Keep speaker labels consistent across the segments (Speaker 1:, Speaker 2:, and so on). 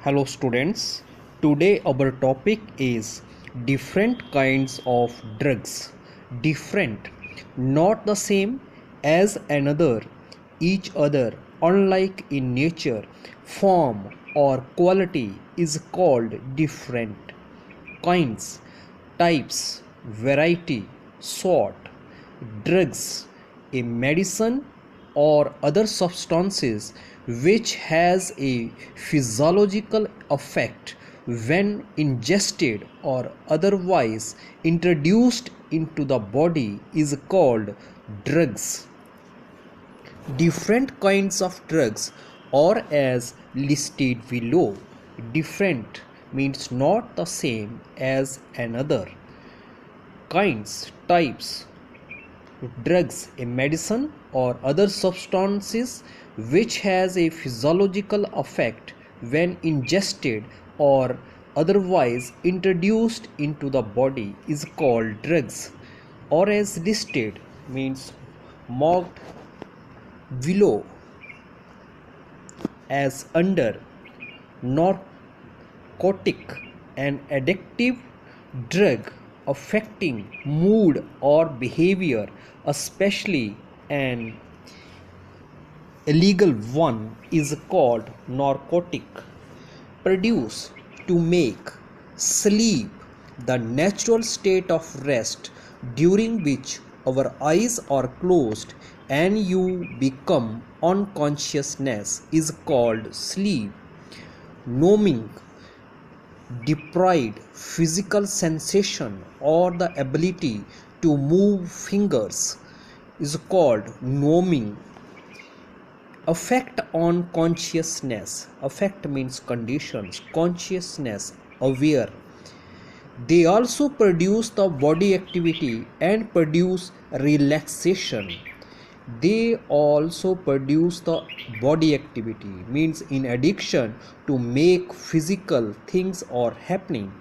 Speaker 1: Hello students, today our topic is different kinds of drugs. Different, not the same as another, each other, unlike in nature, form or quality is called different. Kinds, types, variety, sort. Drugs, a medicine or other substances which has a physiological effect when ingested or otherwise introduced into the body is called drugs. Different kinds of drugs are as listed below. Different means not the same as another. Kinds, types, drugs, a medicine or other substances which has a physiological effect when ingested or otherwise introduced into the body is called drugs, or as listed means marked below as under. Narcotic, an addictive drug affecting mood or behavior, especially an illegal one, is called narcotic. Produce, to make. Sleep, the natural state of rest during which our eyes are closed and you become unconsciousness is called sleep. Numbing, deprived physical sensation or the ability to move fingers is called numbing. Effect on consciousness. Effect means conditions. Consciousness, aware. They also produce the body activity and produce relaxation. They also produce the body activity means in addition to make physical things are happening.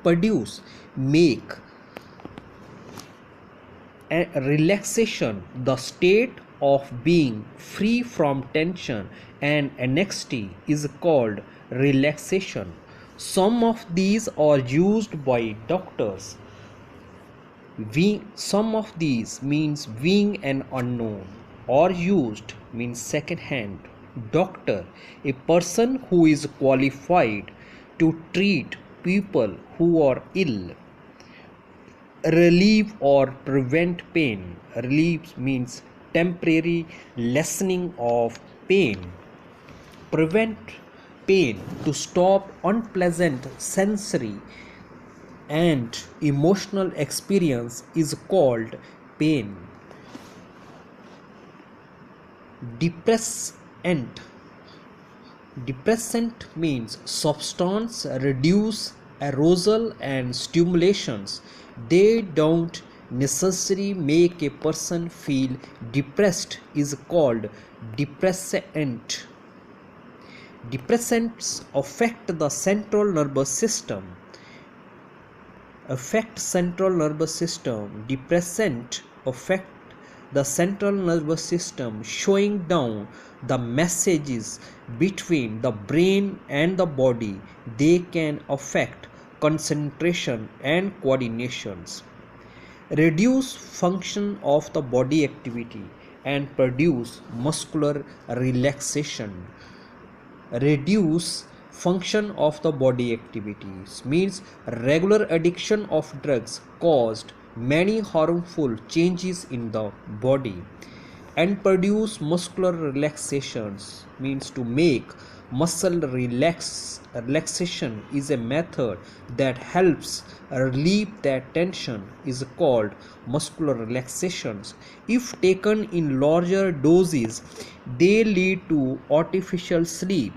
Speaker 1: Produce, make. A relaxation, the state of being free from tension and anxiety is called relaxation. Some of these are used by doctors. Some of these means being an unknown, or used means second hand. Doctor, a person who is qualified to treat people who are ill. Relieve or prevent pain. Relieve means temporary lessening of pain. Prevent pain, to stop unpleasant sensory and emotional experience is called pain. Depressant. Depressant means substance reduce arousal and stimulations. They don't necessarily make a person feel depressed is called depressant. Depressants affect the central nervous system. Depressant affect the central nervous system, showing down the messages between the brain and the body. They can affect concentration and coordinations, reduce function of the body activity and produce muscular relaxation. Reduce function of the body activities means regular addiction of drugs caused many harmful changes in the body. And produce muscular relaxations means to make muscle relaxation is a method that helps relieve that tension is called muscular relaxations. If taken in larger doses, they lead to artificial sleep.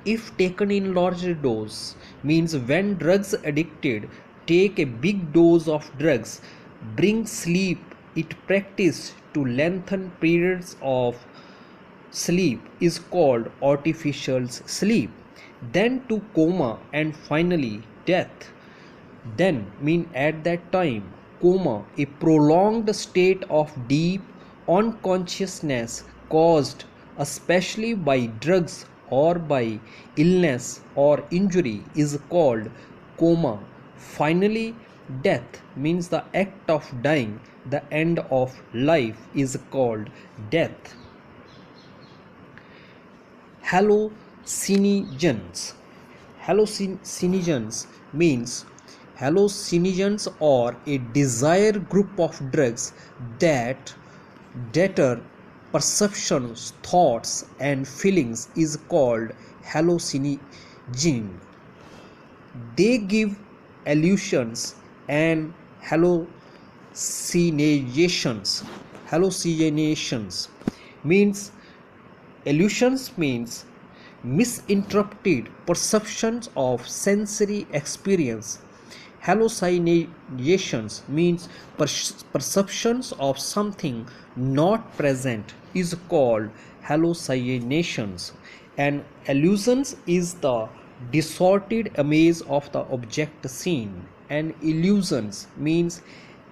Speaker 1: If taken in larger dose means when drugs addicted take a big dose of drugs, bring sleep. It practice to lengthen periods of sleep is called artificial sleep. Then to coma and finally death. Then mean at that time coma, a prolonged state of deep unconsciousness caused especially by drugs or by illness or injury is called coma. Finally, death means the act of dying, the end of life is called death. Hallucinogens. Hallucinogens means hallucinogens are a desired group of drugs that deter perceptions, thoughts, and feelings is called hallucinogen. They give illusions and hallucinations. Hallucinations means illusions means misinterpreted perceptions of sensory experience. Hallucinations means perceptions of something not present is called hallucinations. And illusions is the distorted image of the object seen. And illusions means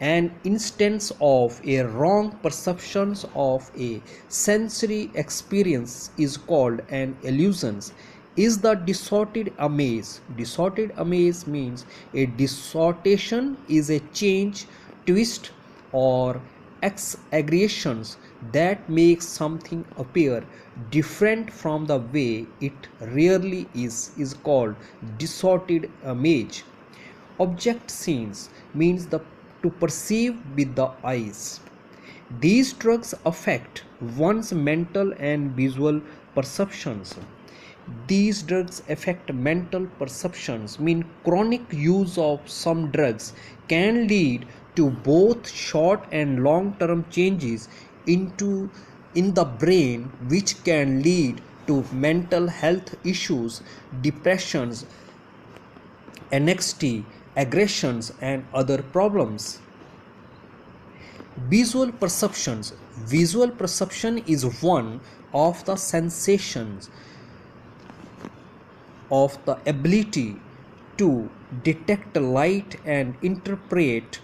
Speaker 1: an instance of a wrong perception of a sensory experience is called an illusion. Is the distorted image. Distorted image means a distortion is a change, twist, or exaggerations that makes something appear different from the way it really is called distorted image. Object scenes means to perceive with the eyes. These drugs affect one's mental and visual perceptions. These drugs affect mental perceptions mean chronic use of some drugs can lead to both short and long term changes in the brain, which can lead to mental health issues, depressions, anxiety, aggressions, and other problems. Visual perceptions. Visual perception is one of the sensations of the ability to detect light and interpret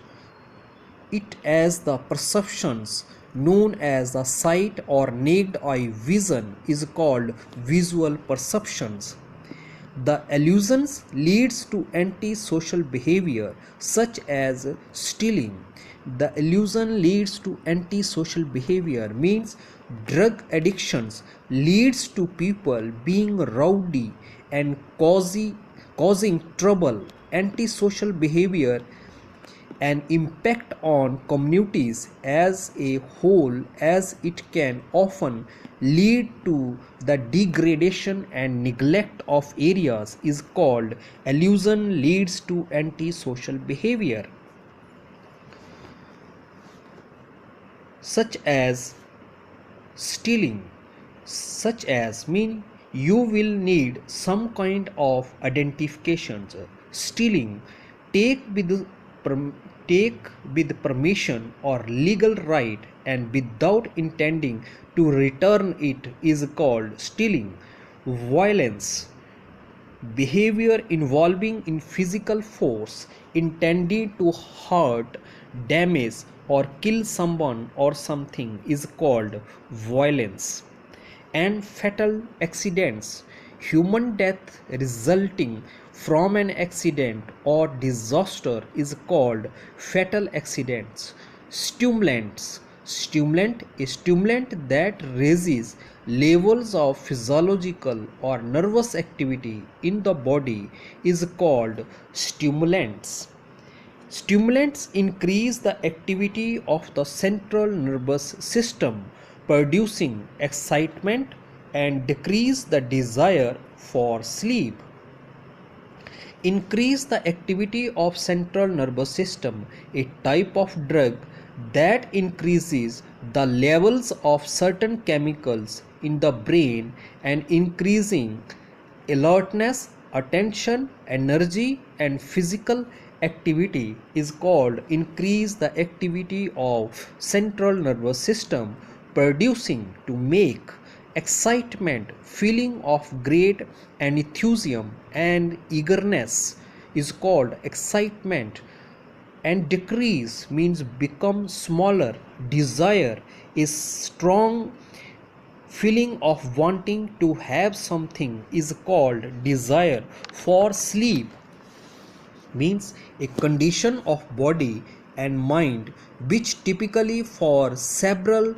Speaker 1: it as the perceptions known as the sight or naked eye vision is called visual perceptions. The illusions leads to antisocial behavior such as stealing. The illusion leads to antisocial behavior means drug addictions leads to people being rowdy and causing trouble. Antisocial behavior an impact on communities as a whole, as it can often lead to the degradation and neglect of areas is called illusion leads to antisocial behavior, such as stealing. Such as mean you will need some kind of identifications. Stealing take with permission or legal right and without intending to return it is called stealing. Violence behavior involving in physical force intended to hurt, damage, or kill someone or something is called violence. And fatal accidents, human death resulting from an accident or disaster is called fatal accidents. Stimulants. Stimulant, a stimulant that raises levels of physiological or nervous activity in the body is called stimulants. Stimulants increase the activity of the central nervous system, producing excitement and decrease the desire for sleep. Increase the activity of central nervous system, a type of drug that increases the levels of certain chemicals in the brain and increasing alertness, attention, energy, and physical activity is called increase the activity of central nervous system, producing to make excitement, feeling of great enthusiasm and eagerness is called excitement. And decrease means become smaller. Desire is strong feeling of wanting to have something is called desire. For sleep means a condition of body and mind which typically for several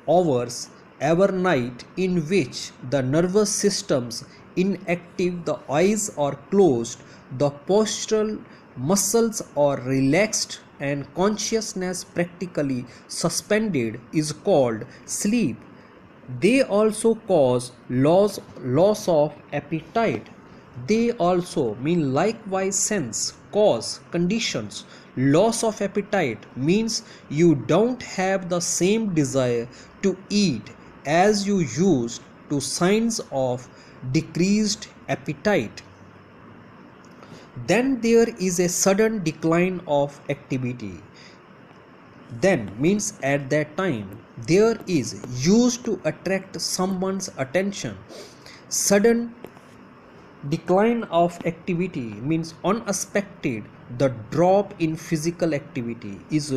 Speaker 1: hours every night, in which the nervous systems inactive, the eyes are closed, the postural muscles are relaxed, and consciousness practically suspended, is called sleep. They also cause loss of appetite. They also mean likewise sense cause conditions. Loss of appetite means you don't have the same desire to eat as you used to. Signs of decreased appetite. Then there is a sudden decline of activity. Then means at that time there is used to attract someone's attention. Sudden decline of activity means unexpected. The drop in physical activity is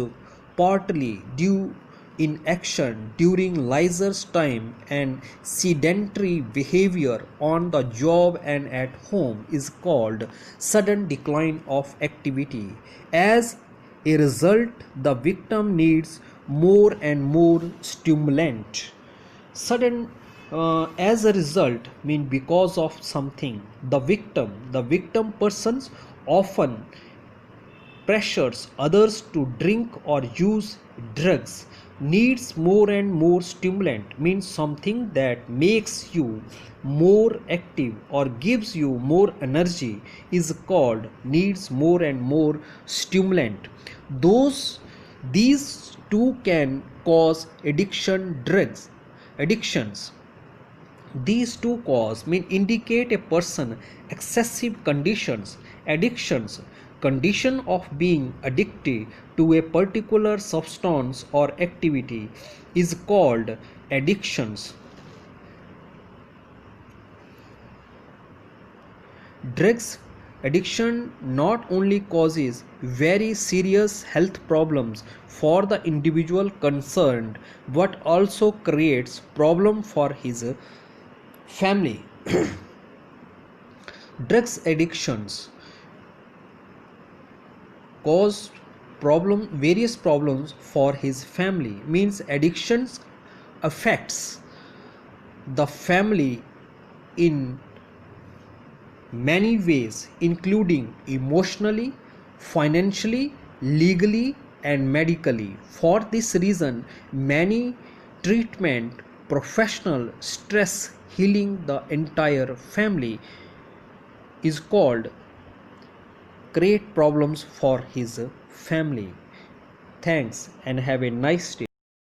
Speaker 1: partly due inaction during leisur's time, and sedentary behavior on the job and at home is called sudden decline of activity. As a result, the victim needs more and more stimulant. Sudden as a result mean because of something. The victim persons often pressures others to drink or use drugs, needs more and more stimulant means something that makes you more active or gives you more energy is called needs more and more stimulant. These two can cause addictions. These two cause mean indicate a person excessive conditions. Addictions condition of being addicted to a particular substance or activity is called addictions. Drugs addiction not only causes very serious health problems for the individual concerned but also creates problem for his family. Drugs addictions cause various problems for his family means addictions affects the family in many ways, including emotionally, financially, legally, and medically. For this reason, many treatment professional stress healing the entire family is called create problems for his family. Thanks and have a nice day.